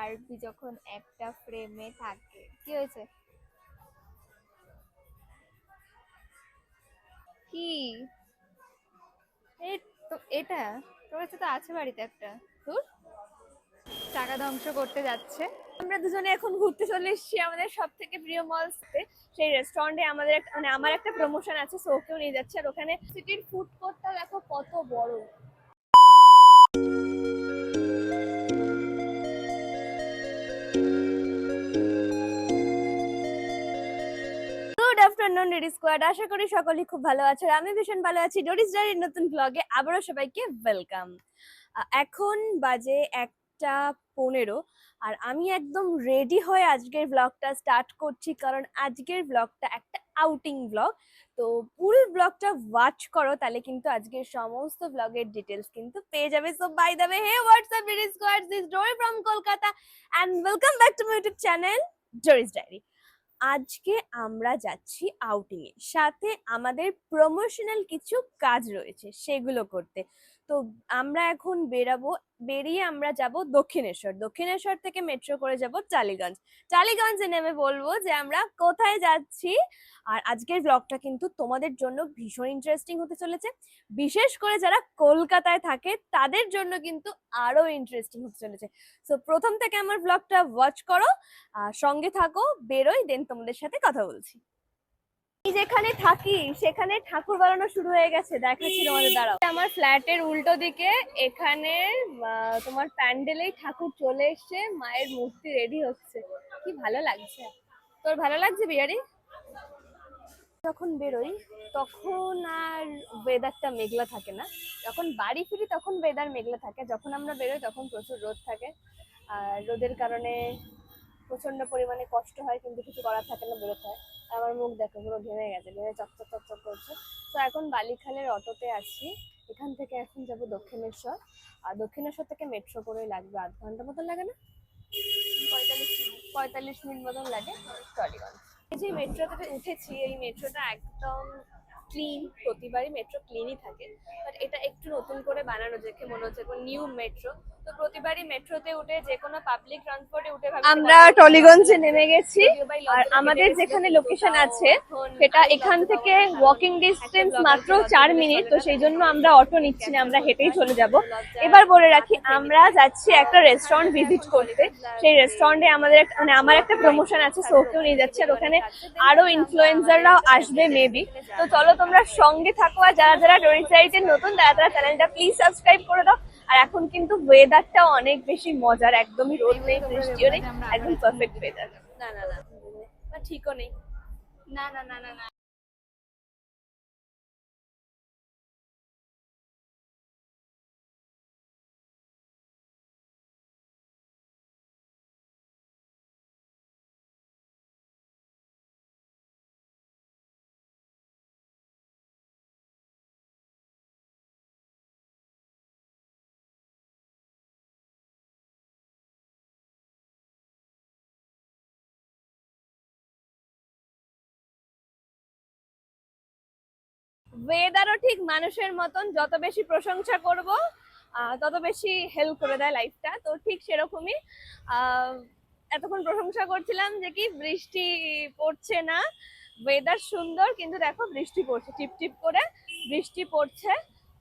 Barbie যখন একটা ফ্রেমে থাকে কি হয়েছে? কি এই তো এটা তোর কাছে তো আছে বাড়িতে একটা। তোর টাকা ধ্বংস করতে যাচ্ছে। আমরা দুজনে এখন ঘুরতে চলে এসেছি আমাদের সব থেকে প্রিয় মলসতে। সেই রেস্টুরেন্টে আমাদের মানে আমার একটা প্রমোশন আছে, সো ওকেও নিয়ে যাচ্ছে। আর ওখানে সিটির ফুড কোর্টটা দেখো কত বড়। গুড আফটারনুন ডোরি স্কোয়াড, আশা করি সকলেই খুব ভালো আছে। আর আমি ভীষণ ভালো আছি। ডোরিস ডায়েরির নতুন ব্লগে আবারও সবাইকে ওয়েলকাম। এখন বাজে 1:15 আর আমি একদম রেডি হয়ে আজকের ব্লগটা স্টার্ট করছি, কারণ আজকের ব্লগটা একটা আউটিং ব্লগ। তো পুরো ব্লগটা ওয়াচ করো, তাহলে কিন্তু আজকের সমস্ত ব্লগের ডিটেলস কিন্তু পেয়ে যাবে। So by the way, hey WhatsApp Dori squad, this Dori from Kolkata and welcome back to my YouTube channel Dori's diary. আজকে আমরা যাচ্ছি আউটিং এ, সাথে আমাদের প্রমোশনাল কিছু কাজ রয়েছে সেগুলো করতে। তো আমরা এখন বেরাবো, বেরিয়ে আমরা যাব দক্ষিণেশ্বর। দক্ষিণেশ্বর থেকে মেট্রো করে যাব টালিগঞ্জ। টালিগঞ্জে নেমে বলবো যে আমরা কোথায় যাচ্ছি। আর আজকের ব্লগটা কিন্তু তোমাদের জন্য ভীষণ ইন্টারেস্টিং হতে চলেছে, বিশেষ করে যারা কলকাতায় থাকে তাদের জন্য কিন্তু আরো ইন্টারেস্টিং হতে চলেছে। তো প্রথম থেকে আমার ব্লগটা ওয়াচ করো, সঙ্গে থাকো, বেরোই, দেন তোমাদের সাথে কথা বলছি। আমি যেখানে থাকি সেখানে ঠাকুর বানানো শুরু হয়ে গেছে, দেখাচ্ছি তোমাদের। দাঁড়াও, আমার ফ্ল্যাটের উল্টো দিকে এখানে তোমার প্যান্ডেলেই ঠাকুর চলে এসছে, মায়ের মূর্তি রেডি হচ্ছে। কি ভালো লাগছে। তোর ভালো লাগছে বিয়ারি? যখন বেরোই তখন আর ওয়েদারটা মেঘলা থাকে না, যখন বাড়ি ফিরি তখন ওয়েদার মেঘলা থাকে। যখন আমরা বেরোই তখন প্রচুর রোদ থাকে, আর রোদের কারণে প্রচন্ড পরিমাণে কষ্ট হয়, কিন্তু কিছু করার থাকে না, বেরোতে হয়। আমার মুখ দেখো পুরো ঘেমে গেছে, ঘেমে চকচক চকচক করছে। তো এখন বালিখালের অটোতে আছি, এখান থেকে এখন যাব দক্ষিণেশ্বর। আর দক্ষিণেশ্বর থেকে মেট্রো করেই লাগবে 1/2 ঘন্টা মতন, লাগে না? 45 মিনিট মতন লাগে টলিগঞ্জ। এই যে মেট্রোতে উঠেছি, এই মেট্রোটা একদম ক্লিন, প্রতিবারই মেট্রো ক্লিনই থাকে, বাট এটা একটু নতুন করে বানানো, দেখে মনে হচ্ছে নিউ মেট্রো। তো প্রতিবারই মেট্রোতে উঠে যে কোনো পাবলিক ট্রান্সপোর্টে উঠে আমরা টলিগঞ্জে নেমে গেছি। আর আমাদের যেখানে লোকেশন আছে সেটা এখান থেকে ওয়াকিং ডিস্টেন্স মাত্র 4 মিনিট, তো সেই জন্য আমরা অটো নিচ্ছি না, আমরা হেঁটেই চলে যাব। এবার বলে রাখি, আমরা যাচ্ছি একটা রেস্টুরেন্ট ভিজিট করতে। সেই রেস্টুরেন্টে আমাদের মানে আমার একটা প্রমোশন আছে, সো ওকেও নিয়ে যাচ্ছে। আর ওখানে আরো ইনফ্লুয়েন্সাররাও আসবে মেবি। তো চলো তোমরা সঙ্গে থাকো, আর যারা যারা ডোরিস ডায়েরিতে নতুন তারা চ্যানেলটা প্লিজ সাবস্ক্রাইব করে দাও। আর এখন কিন্তু ওয়েদারটাও অনেক বেশি মজার, একদমই রোদ নেই, বৃষ্টিও নেই, একদম পারফেক্ট ওয়েদার। না না না, ঠিকও নেই। না না না না না। ওয়েদারও ঠিক মানুষের মতন, যত বেশি প্রশংসা করব তত বেশি হেল্প করে দেয় লাইফটা। তো ঠিক সেরকমই এতক্ষণ প্রশংসা করছিলাম যে কি বৃষ্টি পড়ছে না, ওয়েদার সুন্দর, কিন্তু দেখো বৃষ্টি পড়ছে, টিপ টিপ করে বৃষ্টি পড়ছে।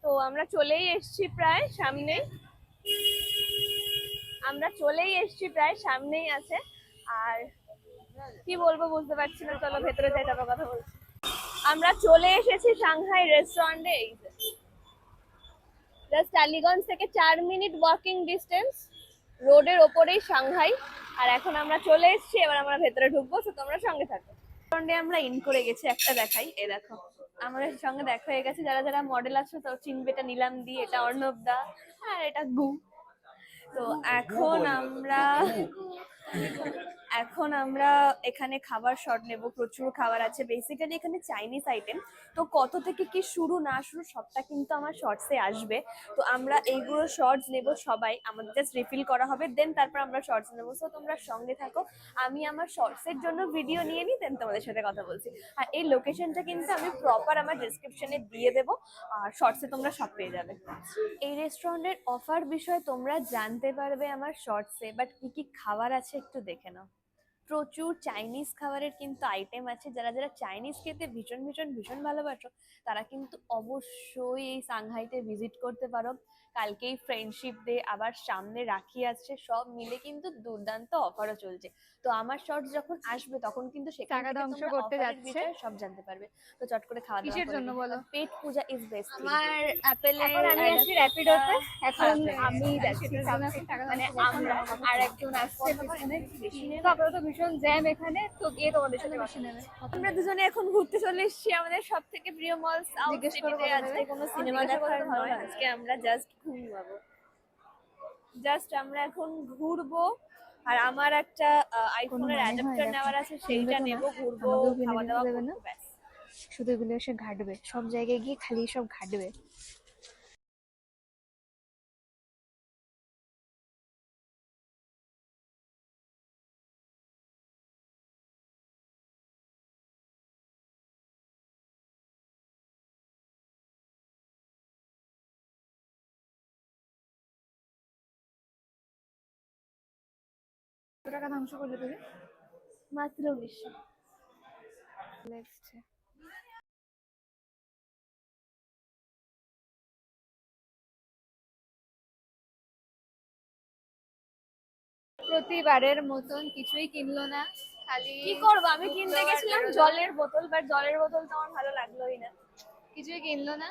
তো আমরা চলেই এসছি প্রায় সামনেই, আমরা চলেই এসছি প্রায় সামনেই আছে। আর কি বলবো বুঝতে পারছি না, চলো ভেতরে যাই, তারপর কথা বলছি। আমরা চলে এসেছি সাংহাই রেস্টুরেন্টে। এই জাস্ট টালিগঞ্জ থেকে 4 মিনিট ওয়াকিং ডিস্টেন্স, রোডের ওপরেই সাংহাই। আর এখন আমরা চলে এসেছি, এবার আমরা ভেতরে ঢুকবো, তো তোমরা সঙ্গে থাকো। রেস্টুরেন্টে আমরা ইন করে গেছি, একটা দেখাই, এ দেখো আমাদের সঙ্গে দেখা হয়ে গেছে। যারা যারা মডেল আছো তো চিনবে, এটা নিলাম দি, এটা অর্ণব দা, আর এটা গু। তো এখন আমরা এখন আমরা এখানে খাবার শর্ট নেব, প্রচুর খাবার আছে, বেসিক্যালি এখানে চাইনিজ আইটেম। তো কত থেকে কি শুরু না শুরু সবটা কিন্তু আমার শর্টসে আসবে। তো আমরা এইগুলো শর্টস নেব সবাই, আমাদের জাস্ট রিফিল করা হবে, দেন তারপর আমরা শর্টস নেবো। সো তোমরা সঙ্গে থাকো, আমি আমার শর্টসের জন্য ভিডিও নিয়ে নিই, দেন তোমাদের সাথে কথা বলছি। আর এই লোকেশনটা কিন্তু আমি প্রপার আমার ডেসক্রিপশনে দিয়ে দেবো, আর শর্টসে তোমরা সব পেয়ে যাবে। এই রেস্টুরেন্টের অফার বিষয়ে তোমরা জানতে পারবে আমার শর্টসে, বাট কি কি খাবার আছে একটু দেখে নাও। প্রচুর চাইনিজ খাবারের কিন্তু আইটেম আছে, যারা যারা চাইনিজ খেতে ভীষণ ভীষণ ভীষণ ভালোবাসো তারা কিন্তু অবশ্যই এই সাংহাইতে ভিজিট করতে পারো। কালকেই ফ্রেন্ডশিপ ডে, আবার সামনে রাখি আসছে, সব মিলে কিন্তু দুর্দান্ত অফারও চলছে। তো আমার শর্টস যখন আসবে তখন কিন্তু সেখান টাকা থেকে ধ্বংস তোমরা করতে অফারের যাচ্ছে। বিষয়ে সব জানতে পারবে। তো চট করে খাওয়া দাওয়া কিসের করে জন্য নিই। বলো? পেট পূজা ইজ বেস্ট। আমার অ্যাপেলে এখন আমি আছি র্যাপিডোতে, এখন আমি যাচ্ছি সেটার জন্য এখন টাকা মানে নষ্ট করতে আমরা হবে। আর একজন আসছে পেছনে। বেশি নেবে? তো আপাতত ভীষণ জ্যাম এখানে, তো গিয়ে তোমাদের সাথে বেশি নেবে। আমরা দুজনে এখন ঘুরতে চলে এসেছি আমাদের সব থেকে প্রিয় মল সাউথ জিজ্ঞেস করো সিটিতে। কত আজকে নেবে? কোনো সিনেমা দেখার নয়, আজকে আমরা জাস্ট ঘুমাবো। জাস্ট আমরা এখন ঘুরবো। আর আমার একটা আইফোনের অ্যাডাপ্টার নেওয়ার আছে, সেইটা নেব, ঘুরবো, খাওয়া দাওয়া করবো, ব্যাস। শুধু এগুলো এসে ঘাটবে, সব জায়গায় গিয়ে খালি সব ঘাটবে। কত টাকা ধ্বংস করলে তুমি? মাত্র 1900। প্রতিবারের মতন কিছুই কিনলো না, খালি কি করবো, আমি কিনতে গেছিলাম জলের বোতল, বাট জলের বোতল তো আমার ভালো লাগলোই না। কিছুই কিনলো না।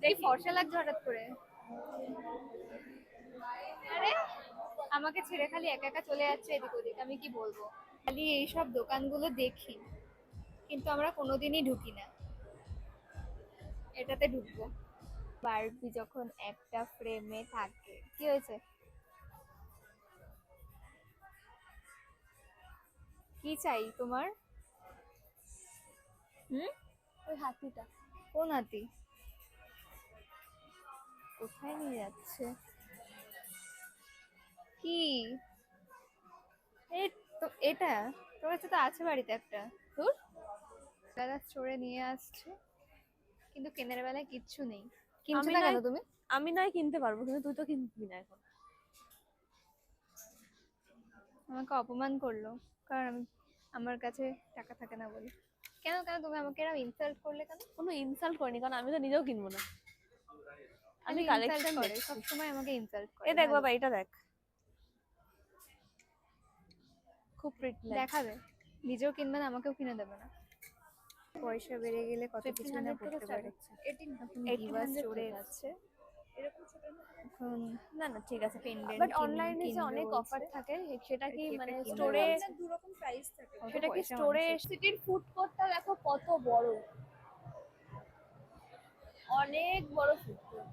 দেখি ফর্সা লাগছে হঠাৎ করে। আরে আমাকে ছেড়ে খালি একা একা চলে যাচ্ছে এদিক ওদিক, আমি কি বলবো। খালি এইসব দোকানগুলো দেখি, কিন্তু আমরা কোনোদিনই ঢুকি না। এটাতে ঢুকবো। বারবি যখন একটা ফ্রেমে থাকে, কি হয়েছে? কি চাই তোমার? হুম? ওই হাতিটা কোন হাতি? কোথায় নিয়ে যাচ্ছে? কি এই তো এটা তোর কাছে তো আছে বাড়িতে একটা। তোর দাদা স্টোরে নিয়ে আসছে, কিন্তু কেনার বেলায় কিচ্ছু নেই। কিনছো না কেন তুমি? আমি নয় কিনতে পারবো, কিন্তু তুই তো কিনবি না এখন। আমাকে অপমান করলো, কারণ আমার কাছে টাকা থাকে না বলে। কেন কেন তুমি আমাকে এরকম ইনসাল্ট করলে কেন? কোনো ইনসাল্ট করিনি, কারণ আমি তো নিজেও কিনবো না। আমি কালেকশন করে দেখছি। সব সময় আমাকে ইনসাল্ট করে। এ দেখ বাবা, এটা দেখ, খুব প্রিটি লাগছে। দেখাবে, নিজেও কিনবে না, আমাকেও কিনে দেবে না। পয়সা বেড়ে গেলে কত কিছু না করতে পারে। এখন চড়ে যাচ্ছে এখন। না না ঠিক আছে, Pendant বাট অনলাইনে যে অনেক বলছে। অফার থাকে, সেটা কি একটা মানে কিনবে স্টোরে, বলছে। দু রকম প্রাইস থাকে। সেটা কি পয়সা স্টোরে? মানুষের। সিটির ফুড কোর্টটা দেখো কত বড়, অনেক বড় ফুড কোর্ট।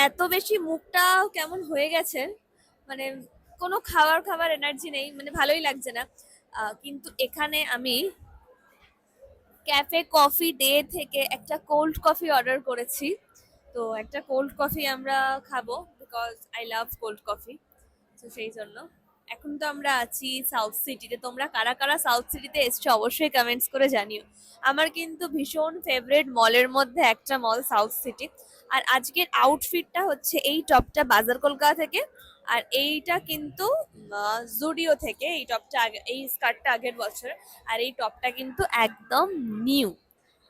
এত বেশি মুখটা কেমন হয়ে গেছে, মানে কোনো খাবার খাবার এনার্জি নেই, মানে ভালোই লাগছে না। কিন্তু এখানে আমি ক্যাফে কফি ডে থেকে একটা কোল্ড কফি অর্ডার করেছি। তো একটা কোল্ড কফি আমরা খাবো, because I love cold coffee. তো সেই জন্য এখন তো আমরা আছি সাউথ সিটিতে। তোমরা কারা কারা সাউথ সিটিতে এসছো অবশ্যই কমেন্টস করে জানিও। আমার কিন্তু ভীষণ ফেভারিট মলের মধ্যে একটা মল সাউথ সিটি। আর আজকের আউটফিটটা হচ্ছে এই টপটা বাজার কলকাতা থেকে, আর এইটা কিন্তু জুডিও থেকে। এই টপটা আগে, এই স্কার্টটা আগের বছর, আর এই টপটা কিন্তু একদম নিউ।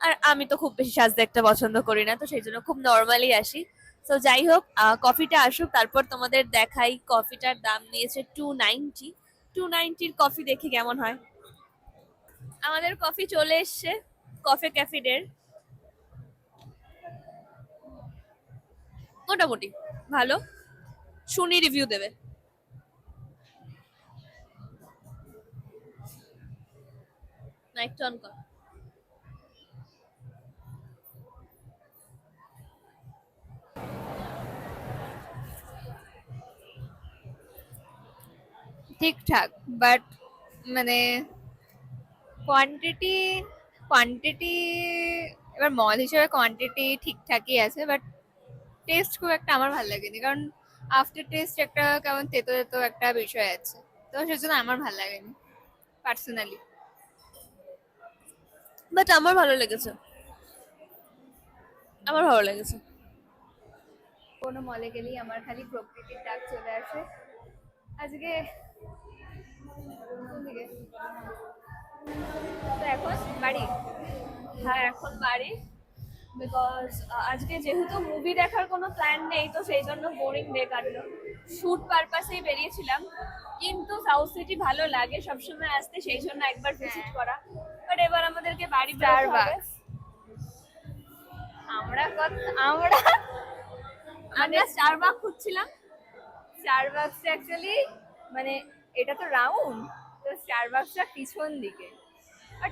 আর আমি তো খুব বেশি সাজতে একটা পছন্দ করি না, তো সেই জন্য খুব নর্মালি আসি। তো যাই হোক, কফিটা আসুক, তারপর তোমাদের দেখাই। কফিটার দাম নিয়েছে 290। 290-র কফি দেখি কেমন হয়। আমাদের কফি চলে এসছে কফে ক্যাফিডের, মোটামুটি ভালো। শুনি রিভিউ দেবে। না একটু অন কর। ঠিকঠাক, বাট মানে কোয়ান্টিটি কোয়ান্টিটি এবার মল হিসেবে কোয়ান্টিটি ঠিকঠাকই আছে, বাট টেস্ট খুব একটা আমার ভালো লাগেনি, কারণ আফটার টেস্ট একটা কেমন তেতো তেতো একটা বিষয় আছে, তো সেজন্য আমার ভালো লাগেনি পার্সোনালি। বাট আমার ভালো লেগেছে, আমার ভালো লেগেছে। কোনো মলে গেলেই আমার খালি প্রকৃতির ডাক চলে আসে। আজকে কোন দিকে? তো এখন বাড়ি। হ্যাঁ এখন বাড়ি, বিকজ আজকে যেহেতু মুভি দেখার কোনো প্ল্যান নেই তো সেই জন্য বোরিং ডে কাটলো। শুট পারপাসেই বেরিয়েছিলাম, কিন্তু সাউথ সিটি ভালো লাগে সবসময় আসতে, সেই জন্য একবার ভিজিট হ্যাঁ। করা। বাট এবার আমাদেরকে বাড়ি বেরোতে হবে। স্টারবাকস। আমরা আমরা স্টারবাক খুঁজছিলাম। স্টারবাকস অ্যাকচুয়ালি মানে এটা তো রাউন্ড, তো স্টারবাকসটা পিছন দিকে।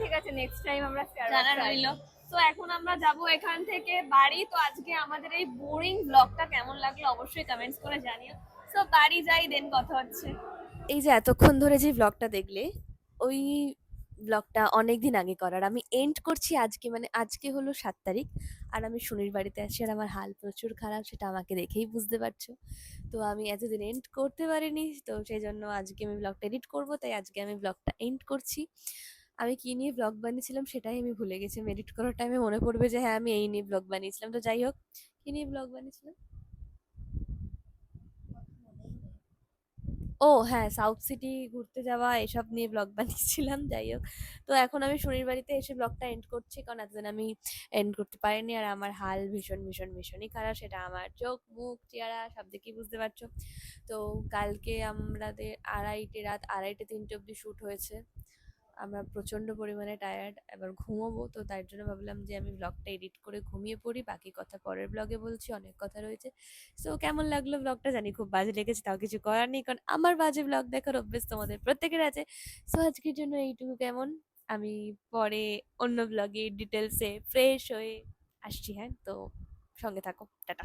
ঠিক আছে, নেক্সট টাইম আমরা জানা স্টারবাকস রইল। তো এখন আমরা যাব এখান থেকে বাড়ি। তো আজকে আমাদের এই বোরিং ব্লগটা কেমন লাগলো অবশ্যই কমেন্টস করে জানিও। সো বাড়ি যাই, দেন কথা হচ্ছে। এই যে এতক্ষণ ধরে যে ব্লগটা দেখলে, ওই ব্লগটা অনেক দিন আগে করার। আমি এন্ড করছি আজকে, মানে আজকে হলো 7 তারিখ, আর আমি সুনির বাড়িতে আছি, আর আমার হাল প্রচুর খারাপ, সেটা আমাকে দেখেই বুঝতে পারছো। তো আমি এতদিন এন্ড করতে পারিনি, তো সেই জন্য আজকে আমি ব্লগটা এডিট করবো, তাই আজকে আমি ব্লগটা এন্ড করছি। আমি কি নিয়ে ব্লগ বানিয়েছিলাম সেটাই আমি ভুলে গেছি। আমি এডিট করার টাইমে মনে পড়বে যে হ্যাঁ আমি এই নিয়ে ব্লগ বানিয়েছিলাম। তো যাই হোক, কি নিয়ে ব্লগ বানিয়েছিলাম, ও হ্যাঁ সাউথ সিটি ঘুরতে যাওয়া এসব নিয়ে ব্লগ বানিয়েছিলাম। যাই হোক, তো এখন আমি শনির বাড়িতে এসে ব্লগটা এন্ড করছি, কারণ এতদিন আমি এন্ড করতে পারিনি, আর আমার হাল ভীষণ ভীষণ ভীষণই খারাপ, সেটা আমার চোখ মুখ চেহারা সব দেখেই বুঝতে পারছো। তো কালকে আমাদের রাত 2:30-3টে অব্দি শ্যুট হয়েছে। আমরা প্রচন্ড পরিমাণে টায়ার্ড, এবার ঘুমোবো, তো তার জন্য ভাবলাম যে আমি ব্লগটা এডিট করে ঘুমিয়ে পড়ি, বাকি কথা পরের ব্লগে বলছি, অনেক কথা রয়েছে। সো কেমন লাগলো ব্লগটা জানি খুব বাজে লেগেছে, তাও কিছু করার নেই, কারণ আমার বাজে ব্লগ দেখার অভ্যেস তোমাদের প্রত্যেকের আছে। সো আজকের জন্য এইটুকু কেমন, আমি পরে অন্য ব্লগে ডিটেলসে ফ্রেশ হয়ে আসছি। হ্যাঁ, তো সঙ্গে থাকো, টাটা।